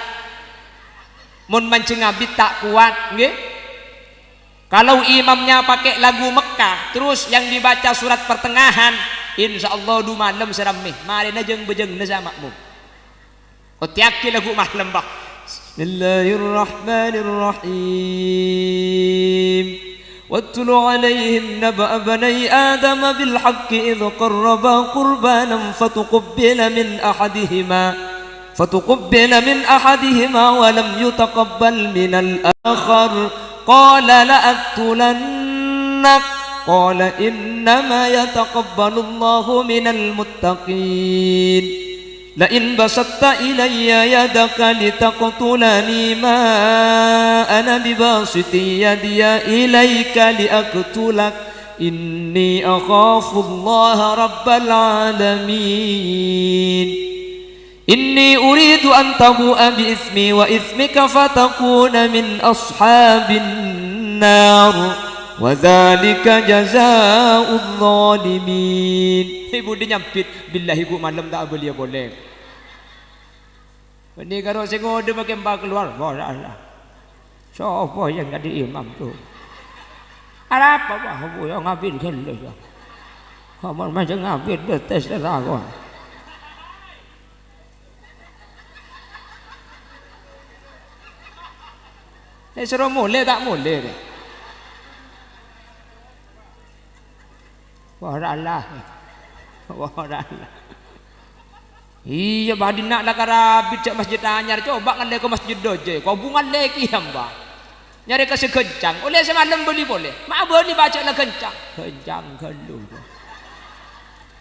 Mun mancingabit tak kuat, nggih. Kalau imamnya pakai lagu Mekah, terus yang dibaca surat pertengahan, insyaallah du malam seramih. Mari na jeung bejeng na sa makmum. Otiaki lagu malam bah. Bismillahirrahmanirrahim. واتل عليهم نبأ بني آدم بالحق إذ قربا قربانا فتقبل من أحدهما ولم يتقبل من الآخر قال لأقتلنك قال إنما يتقبل الله من المتقين لئن بسطت إلي يدك لتقتلني ما أنا بباسط يدي إليك لأقتلك إني أخاف الله رب العالمين Inni uridu an tabu'a bi ismi wa ismika fatakuna min ashabin nar wa dzalika jazaa'udz zalimin. Ibu dia nyampit, billahi ibu malam tak boleh. Ini kalau saya ngode makin bak keluar, boleh. Siapa yang jadi imam tu? Ada apa bah? Yang ngambil keluar. Kamu macam ngambil betes dah kau. Suruh mulai tak mulai ni. Wahralah. Iya badi nak lah karabit cak masjid anyar coba ngalai ke masjid doje. Kau bungan lagi hamba. Nyari ke sekencang. Oleh semalam beli boleh. Mak beli baca lah kencang. Kencang kalau.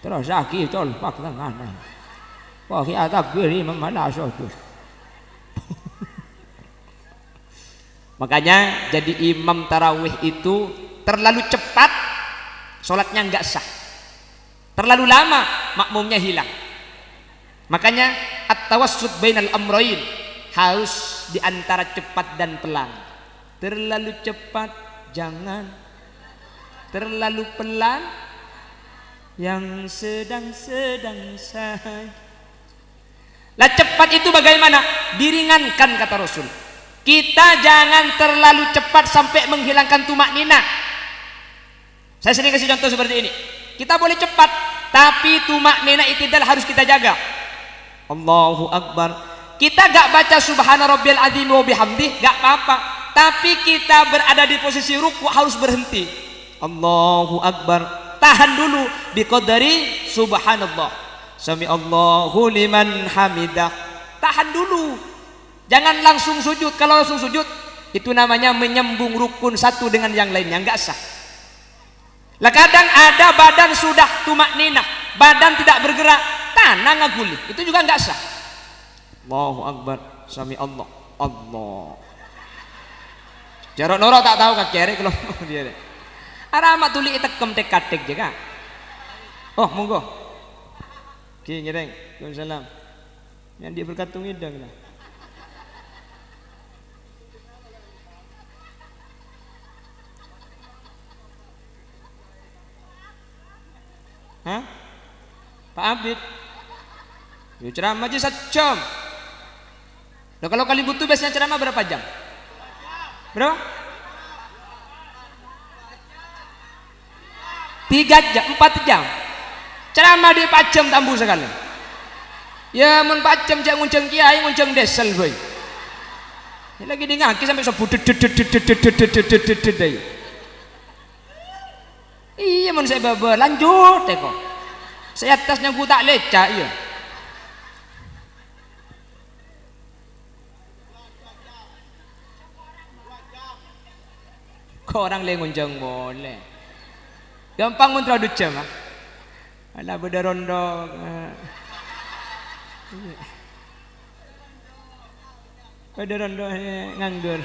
Terus sakit tolpak tangan. Wah kita takbir memalah sotus. Makanya jadi imam tarawih itu terlalu cepat, sholatnya enggak sah. Terlalu lama, makmumnya hilang. Makanya at-tawassut bainal amrayn, harus di antara cepat dan pelan. Terlalu cepat jangan, terlalu pelan yang sedang-sedang saja. Lah cepat itu bagaimana? Diringankan kata Rasul. Kita jangan terlalu cepat sampai menghilangkan tumak nina. Saya sering kasih contoh seperti ini. Kita boleh cepat, tapi tumak nina itidal harus kita jaga. Allahu Akbar. Kita gak baca subhana rabbiyal azim wa bihamdih, gak apa-apa. Tapi kita berada di posisi ruku harus berhenti. Allahu Akbar. Tahan dulu biqadari subhanallah. Sami Allahu liman hamidah. Tahan dulu. Jangan langsung sujud. Kalau langsung sujud itu namanya menyambung rukun satu dengan yang lainnya, enggak sah. Lah kadang ada badan sudah tumak ninah, badan tidak bergerak, tanah ngaguli, itu juga enggak sah. Allahu Akbar, sami Allah, Allah. Jarok norok tak tahu kakek kalau dia. Aramat tuli itekem tekatek juga. Oh monggo. Ki ngereng, Waalaikumsalam. Yang dia berkatung hidang lah. Hah? Pak Abid ya ceramah aja 1 jam. Nah, kalau kali butuh biasanya ceramah berapa jam? Berapa? 3 jam, 4 jam ceramah di 4 jam tambu sekali. Ya mun 4 jam cak ngunceng kiai ngunceng desel boy. Ini lagi di ngaki sampai sebut iya mun saya bawa lanjut kok. Saya atasnya gua tak lecak iya. Kok orang lengunjang boleh. Gampang mun terlalu jam ah. Ala beda rondo. Beda rondo nganggur.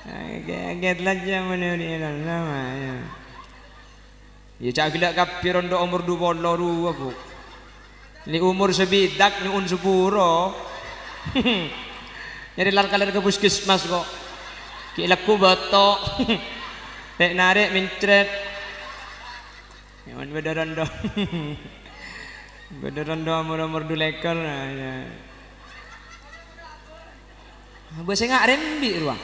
Kaget aja menuri lama ya. Ya cak gila kapi rondo umur 22 bu. Ini umur sebidak ni un sepuro. Nyari lar-kalar ke puskesmas kok. Kilaku batok. Nek narik mincret. Yang beda rondo. Beda rondo umur 2 lekar. Bahasa ngak rembi ruang.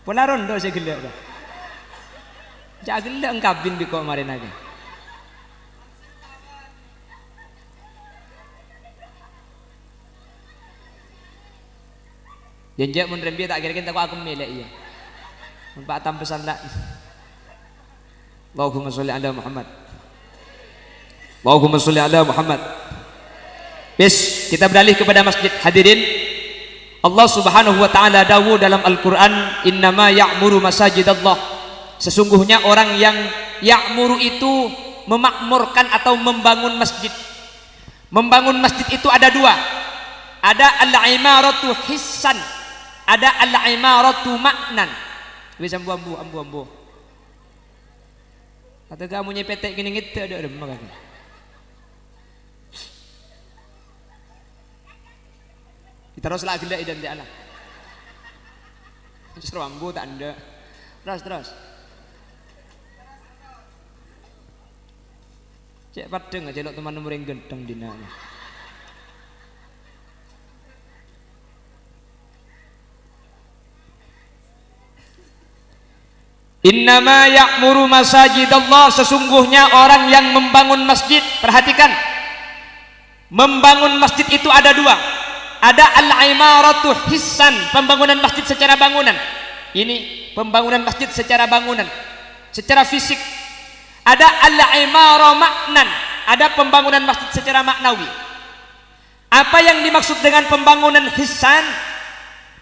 Pola rondo saya gila dah. Jaga engkabin di kok kemarin aja. Janjak mun rembi tak kira-kira tak aku milih iya. Mun Pak Tam pesan tak. Allahumma sholli ala Muhammad. Allahumma sholli ala Muhammad. Yes, kita beralih kepada masjid. Hadirin, Allah Subhanahu wa taala dawuh dalam Al-Qur'an, "Innama ya'muru masajidallah." Sesungguhnya orang yang ya'muru itu memakmurkan atau membangun masjid. Membangun masjid itu ada 2. Ada al-imaratu hissan, ada al-imaratu maknan. Bisa ambu. Atau kamu nyepetek gini gitu ada makanya. Terus lagi dah idan dia lah. Serambu tak ada. Terus. Cek padeng aja lo teman nomor yang gendeng dina. Innama ya'muru masajidallah, sesungguhnya orang yang membangun masjid, perhatikan, membangun masjid itu ada dua. Ada al-imaratu hissan, pembangunan masjid secara bangunan. Ini pembangunan masjid secara bangunan, secara fisik. Ada al-imara maknan, ada pembangunan masjid secara maknawi. Apa yang dimaksud dengan pembangunan hissan?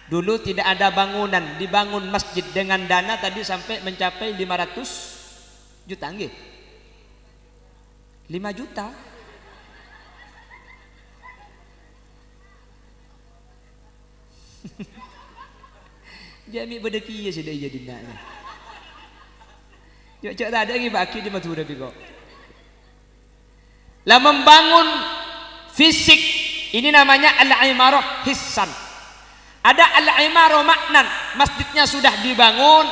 Dulu tidak ada bangunan, dibangun masjid dengan dana tadi sampai mencapai 500 juta nggih. 5 juta. Jami bedeki ya sudah jadi nak. Cok tak ada lagi baki di Madura biko. Lah membangun fisik ini namanya al-imarah hissan. Ada al-imarah maknan, masjidnya sudah dibangun,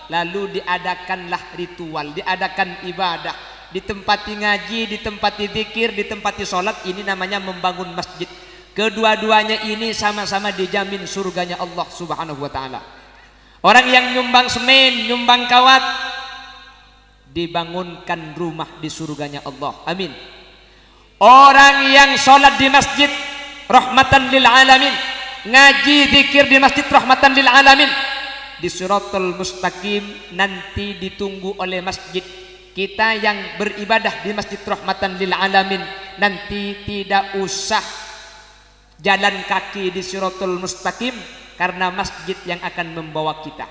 lalu diadakanlah ritual, diadakan ibadah, ditempati ngaji, ditempati zikir, ditempati sholat. Ini namanya membangun masjid. Kedua-duanya ini sama-sama dijamin surganya Allah Subhanahu wa ta'ala. Orang yang nyumbang semen, nyumbang kawat, dibangunkan rumah di surganya Allah. Amin. Orang yang sholat di masjid, rahmatan lil alamin, ngaji zikir di masjid, rahmatan lil alamin, di siratal mustaqim, nanti ditunggu oleh masjid. Kita yang beribadah di masjid rahmatan lil alamin nanti tidak usah jalan kaki di siratal mustaqim, karena masjid yang akan membawa kita.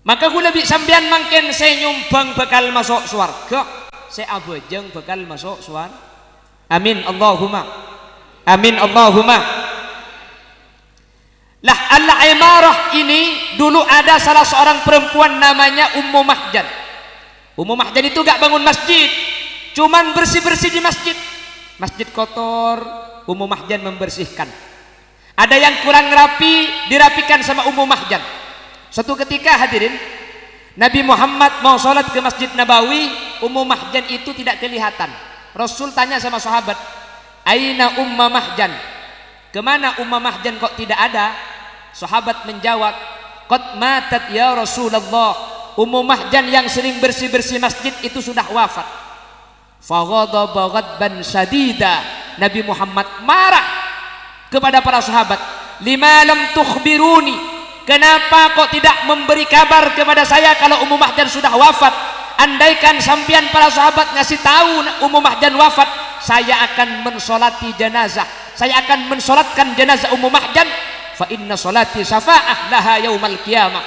Maka gue lebih sambian mangken saya nyumbang bakal masuk surga, saya abojeng bakal masuk surga. Amin Allahumma. Amin Allahumma. Lah al-imarah ini dulu ada salah seorang perempuan namanya Ummu Mahjan. Ummu Mahjan itu gak bangun masjid, cuman bersih-bersih di masjid. Masjid kotor, Ummu Mahjan membersihkan. Ada yang kurang rapi, dirapikan sama Ummu Mahjan. Suatu ketika hadirin, Nabi Muhammad mau sholat ke Masjid Nabawi, Ummu Mahjan itu tidak kelihatan. Rasul tanya sama sahabat, Aina Ummu Mahjan? Kemana Ummu Mahjan kok tidak ada? Sahabat menjawab, Qad matat ya Rasulullah. Ummu Mahjan yang sering bersih-bersih masjid itu sudah wafat. Faghadaba ghadban sadida. Nabi Muhammad marah kepada para sahabat, lima lam tukhbiruni, kenapa kok tidak memberi kabar kepada saya kalau Ummu Mahjan sudah wafat? Andaikan sampian para sahabat ngasih tahu Ummu Mahjan wafat, saya akan mensolati jenazah, saya akan mensolatkan jenazah Ummu Mahjan. Fa inna solati syafa'ah laha yaumal qiyamah.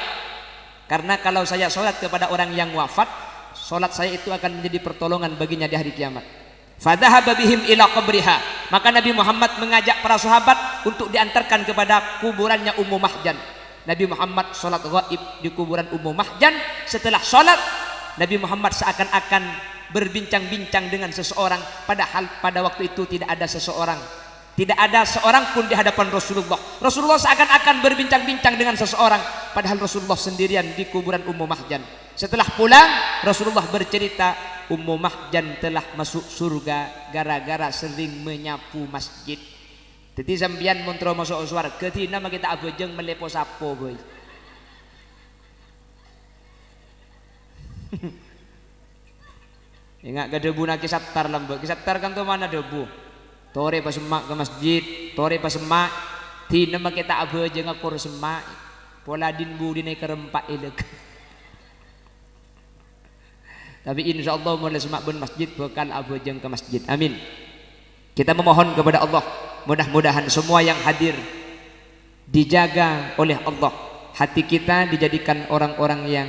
Karena kalau saya solat kepada orang yang wafat, solat saya itu akan menjadi pertolongan baginya di hari kiamat. Fadhahaba bihim ila qabriha. Maka Nabi Muhammad mengajak para sahabat untuk diantarkan kepada kuburannya Ummu Mahjan. Nabi Muhammad solat ghaib di kuburan Ummu Mahjan. Setelah solat, Nabi Muhammad seakan-akan berbincang-bincang dengan seseorang, padahal pada waktu itu tidak ada seseorang, tidak ada seorang pun di hadapan Rasulullah. Rasulullah seakan-akan berbincang-bincang dengan seseorang, padahal Rasulullah sendirian di kuburan Ummu Mahjan. Setelah pulang, Rasulullah bercerita, Ummu Mahjan telah masuk surga gara-gara sering menyapu masjid. Jadi sambian montro masuk surga, ketina kita abojeng melepo sapo boy. Ingat gak debu nak kisattar lambak, kisattar kan tuh mana debu? Tore pas semak ke masjid, tore pas semak, tina kita abojeng akur semak, pola dinbu dinai kerempak ileg. Tapi insya Allah mulai semak ben masjid bakal abojeng ke masjid. Amin. Kita memohon kepada Allah, mudah-mudahan semua yang hadir dijaga oleh Allah. Hati kita dijadikan orang-orang yang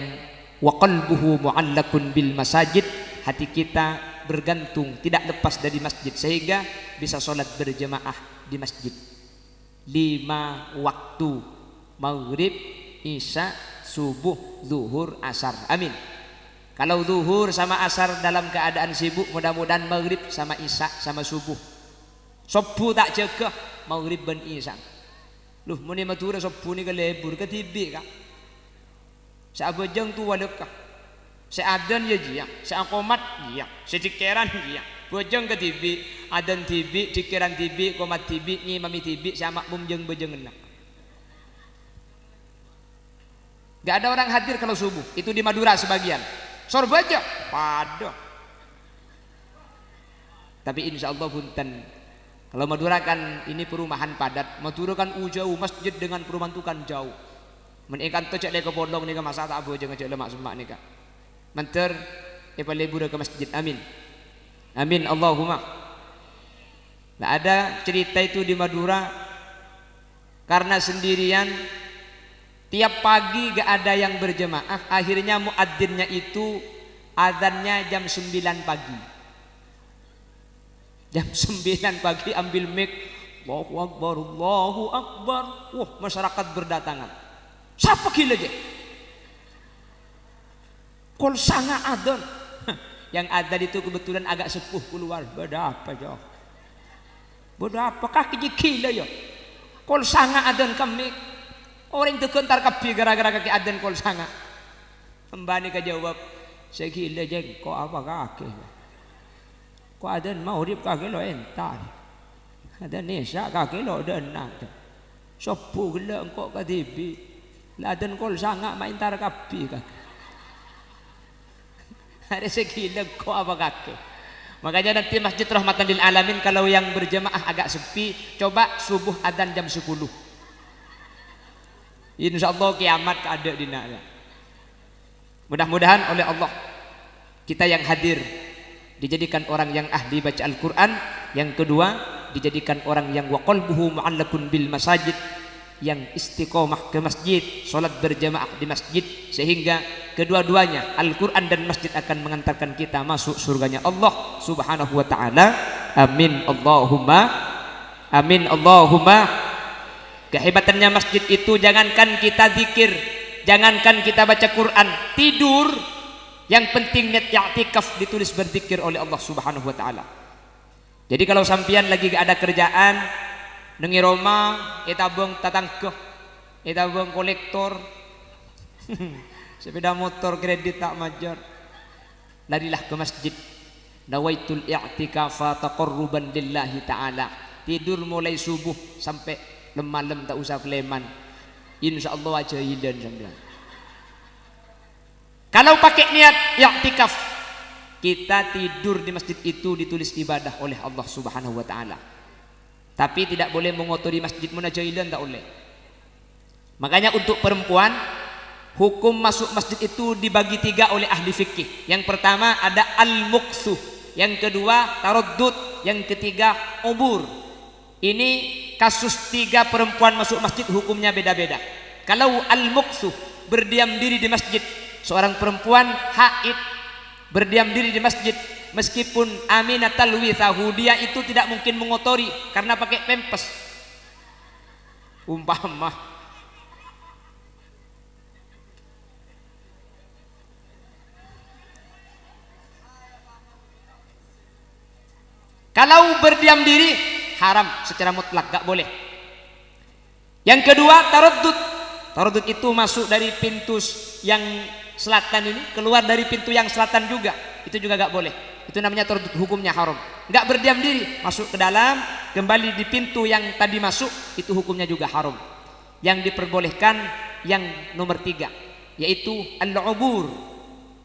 wa qalbuhu mu'allakun bil masajid. Hati kita bergantung, tidak lepas dari masjid, sehingga bisa sholat berjemaah di masjid 5 waktu, maghrib, isya, subuh, zuhur, asar. Amin. Kalau zuhur sama asar dalam keadaan sibuk, mudah-mudahan maghrib sama isya sama subuh Subuh tak jaga, maghrib ben isya. Loh, muni Madura subuh ni ke lebur ke tibi kah? Sa bojong tu waluk kah? Sa adan ya jiya, sa komat jiya, sa cikeran jiya. Bojong ke tibi, adan tibi, cikeran tibi, komat tibi, ngimami tibi, sa makmum jeung bojong enak. Gak ada orang hadir kalau subuh. Itu di Madura sebagian. Sorbaja pada. Tapi insya Allah punten. Kalau Madura kan ini perumahan padat. Madura kan jauh, masjid dengan perumahan itu kan jauh. Menekan tu cek ke pondok ni ke masa tak boleh jangan cek lemak semak ni kan. Menter lebur ke masjid. Amin. Amin Allahumma. Nah, ada cerita itu di Madura karena sendirian. Tiap pagi gak ada yang berjemaah, akhirnya muadzinnya itu azannya jam 9 pagi. Jam 9 pagi ambil mic, Allahu Akbar, Allahu Akbar. Wah, masyarakat berdatangan. Siapa gila je? Kol sanga adzan. Yang adzan itu kebetulan agak sepuh keluar. Beda apa jo? Beda apa kaki gila ya? Kol sanga adzan kami. Orang itu kentar kapi gara-gara kaki adan kol sanga. Mbani ka jawab, saya gila jeng, kok apa kaki? Kok adan mau rip kaki lo entar. Adan nesa kaki lo denang. Sopu gila engkau katibi. Adan kol sanga main tar kapi kaki. Ada segila kok apa kaki? Makanya nanti Masjid Rahmatan lil Alamin kalau yang berjemaah agak sepi, coba subuh adan jam 10. Insya Allah kiamat ada di naya. Mudah-mudahan oleh Allah kita yang hadir dijadikan orang yang ahli baca Al-Quran. Yang kedua dijadikan orang yang wa qalbuhu mu'allakun bil masajid, yang istiqomah ke masjid, sholat berjamaah di masjid, sehingga kedua-duanya Al-Quran dan masjid akan mengantarkan kita masuk surganya Allah subhanahu wa ta'ala. Amin Allahumma. Amin Allahumma. Kehebatannya masjid itu jangankan kita zikir, jangankan kita baca Quran, tidur, yang penting niat i'tikaf ditulis berzikir oleh Allah Subhanahu wa taala. Jadi kalau sampian lagi gak ada kerjaan, nengi Roma, etabung tatangkeh, etabung kolektor, sepeda motor kredit tak majar, larilah ke masjid. Nawaitul i'tikafa taqarruban lillahi ta'ala. Tidur mulai subuh sampai malam tak usah keleman, insya Allah aja hidan sambil. Kalau pakai niat i'tikaf, kita tidur di masjid itu ditulis ibadah oleh Allah Subhanahu wa taala. Tapi tidak boleh mengotori masjid munajahilan, tak boleh. Makanya untuk perempuan hukum masuk masjid itu dibagi 3 oleh ahli fikih. Yang pertama ada al-muqsuh, yang kedua taraddud, yang ketiga ubur. Ini kasus 3 perempuan masuk masjid hukumnya beda-beda. Kalau al-muqsuh, berdiam diri di masjid, seorang perempuan haid berdiam diri di masjid, meskipun aminatal withahu, dia itu tidak mungkin mengotori karena pakai pempes. Umpama kalau berdiam diri haram secara mutlak, gak boleh. Yang kedua taraddud. Taraddud itu masuk dari pintu yang selatan ini, keluar dari pintu yang selatan juga, itu juga gak boleh. Itu namanya taraddud, hukumnya haram. Gak berdiam diri, masuk ke dalam, kembali di pintu yang tadi masuk, itu hukumnya juga haram. Yang diperbolehkan yang nomor 3, yaitu al-ubur,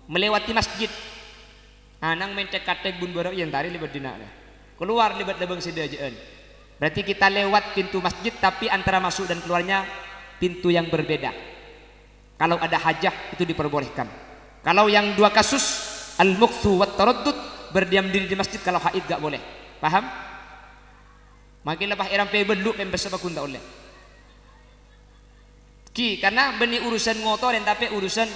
melewati masjid. Anang mencek katek bun barok yang tadi libat dina. Keluar libat dabang sedajaan. Berarti kita lewat pintu masjid, tapi antara masuk dan keluarnya pintu yang berbeda. Kalau ada hajah itu diperbolehkan. Kalau yang 2 kasus al-muqsu wat taraddud, berdiam diri di masjid kalau haid gak boleh. Paham? Makin lepas iram pe beduk pembes apa kun tak boleh. Karena benih urusan ngotor dan tapi urusan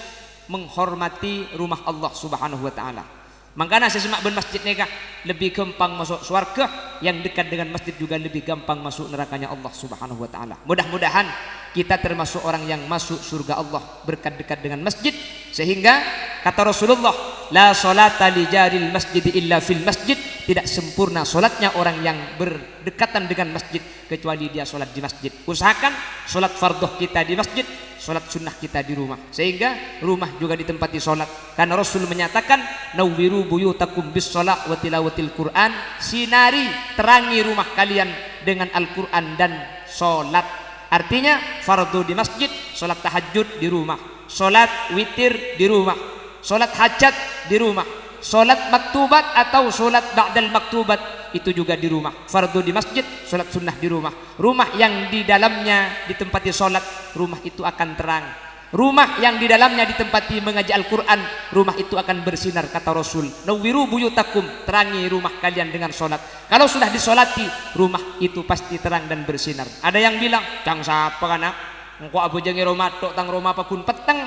menghormati rumah Allah Subhanahu wa taala. Makanya sesemak ben masjid nikah lebih gampang masuk surga, yang dekat dengan masjid juga lebih gampang masuk nerakanya Allah Subhanahu wa taala. Mudah-mudahan kita termasuk orang yang masuk surga Allah berkat dekat dengan masjid, sehingga kata Rasulullah, la salata li jaril masjid illa fil masjid, tidak sempurna solatnya orang yang berdekatan dengan masjid kecuali dia solat di masjid. Usahakan solat fardhu kita di masjid, solat sunnah kita di rumah, sehingga rumah juga ditempati solat. Karena Rasul menyatakan nawwiru buyutakum bis sholat wa tilawatil Quran, sinari terangi rumah kalian dengan Al-Quran dan solat. Artinya fardu di masjid, solat tahajud di rumah, solat witir di rumah, solat hajat di rumah, solat maktubat atau solat ba'dal maktubat itu juga di rumah. Fardu di masjid, solat sunnah di rumah. Rumah yang di dalamnya ditempati solat, rumah itu akan terang. Rumah yang di dalamnya ditempati mengaji Al-Quran, rumah itu akan bersinar, kata Rasul. Nawwiru buyutakum, terangi rumah kalian dengan solat. Kalau sudah disolati, rumah itu pasti terang dan bersinar. Ada yang bilang, "Kang sapa kana? Engko abu jengi rumah tok tang rumah apa pun peteng."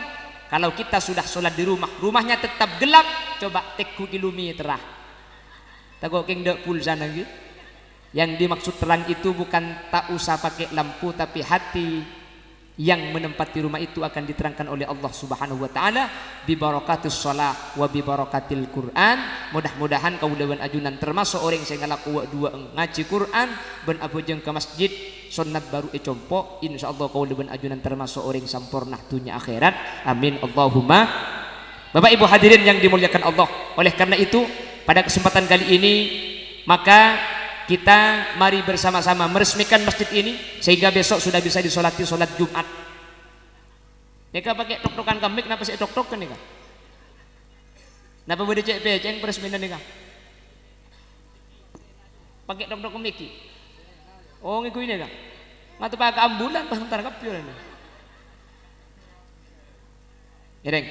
Kalau kita sudah solat di rumah, rumahnya tetap gelap, coba teku ilumi terah. Takut keng dek pulsa lagi. Yang dimaksud terang itu bukan tak usah pakai lampu, tapi hati yang menempati rumah itu akan diterangkan oleh Allah Subhanahu wa taala bi barakatus shalah wa bi barakatil Quran. Mudah-mudahan kaulawan ajunan termasuk orang yang ngalaku dua ngaji Quran ben abu jeung ke masjid sunnat baru compo, insyaallah kaulawan ajunan termasuk orang sampurna dunia akhirat. Amin Allahumma. Bapak Ibu hadirin yang dimuliakan Allah, oleh karena itu pada kesempatan kali ini maka kita mari bersama-sama meresmikan masjid ini sehingga besok sudah bisa disolati solat Jumat. Neka pakai tok-tokan kemik, kenapa sih tok-tokan nih kak? Kenapa boleh cek beceng peresmian nih kak? Pakai tok-tok kemik? Oh ngiku ini kak? Ngatu pakai ambulan pas ntar kapil ini. Ireng.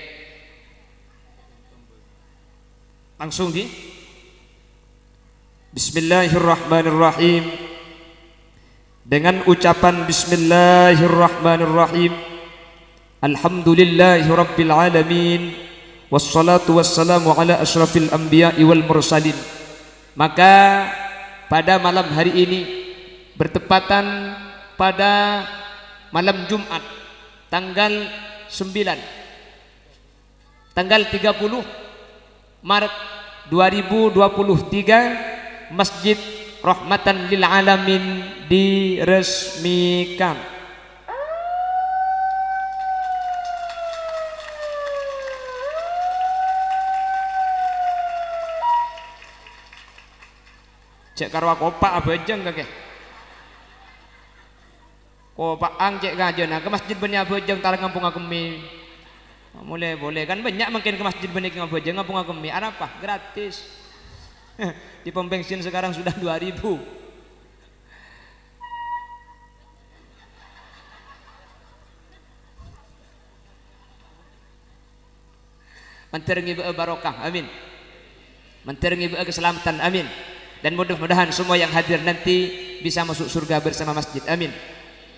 Langsung di Bismillahirrahmanirrahim. Dengan ucapan Bismillahirrahmanirrahim, Alhamdulillahirabbil alamin, wassalatu wassalamu ala asyrafil anbiya'i wal mursalin. Maka pada malam hari ini bertepatan pada malam Jumat tanggal 9 tanggal 30 Maret 2023 Masjid Rahmatan lil Alamin diresmikan. Cek karwa kopak abejeng kakek. Kopak ang cek gajena ke masjid benih abejeng tar ngampung akemi. Mulai boleh kan banyak mungkin ke masjid benih abejeng ngampung akemi. Apa? Gratis. Di pom bensin sekarang sudah 2000. Menterengi barokah, amin. Menterengi keselamatan, amin. Dan mudah-mudahan semua yang hadir nanti bisa masuk surga bersama masjid, amin.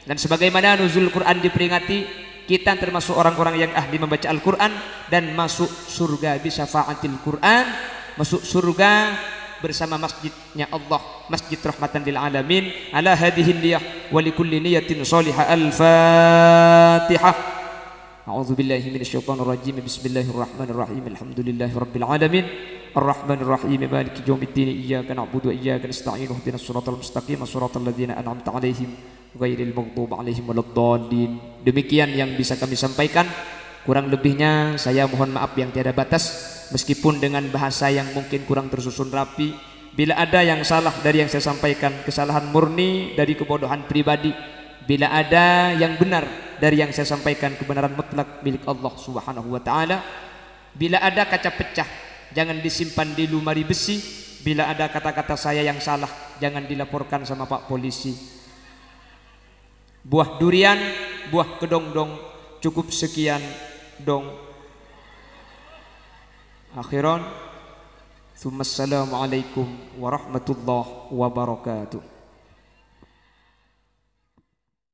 Dan sebagaimana nuzul Quran diperingati, kita termasuk orang-orang yang ahli membaca Al-Quran dan masuk surga bisafaatil Quran, masuk surga bersama masjidnya Allah, Masjid Rahmatan lil Alamin. Ala hadhihi niyah wa likulli niyatin salihah. Al-Fatihah. A'udzubillahi minasyaitonir rajim. Bismillahirrahmanirrahim. Alhamdulillahirabbil alamin. Arrahmanir rahim. Maliki yaumiddin. Iyyaka na'budu wa iyyaka nasta'in. Ihdinas siratal mustaqim. Siratal ladzina an'amta 'alaihim ghairil maghdubi 'alaihim waladdallin. Demikian yang bisa kami sampaikan. Kurang lebihnya saya mohon maaf yang tiada batas. Meskipun dengan bahasa yang mungkin kurang tersusun rapi, bila ada yang salah dari yang saya sampaikan, kesalahan murni dari kebodohan pribadi. Bila ada yang benar dari yang saya sampaikan, kebenaran mutlak milik Allah Subhanahu wa taala. Bila ada kaca pecah, jangan disimpan di lemari besi. Bila ada kata-kata saya yang salah, jangan dilaporkan sama Pak Polisi. Buah durian, buah kedongdong, cukup sekian dong. Akhiran, Assalamualaikum warahmatullahi wabarakatuh.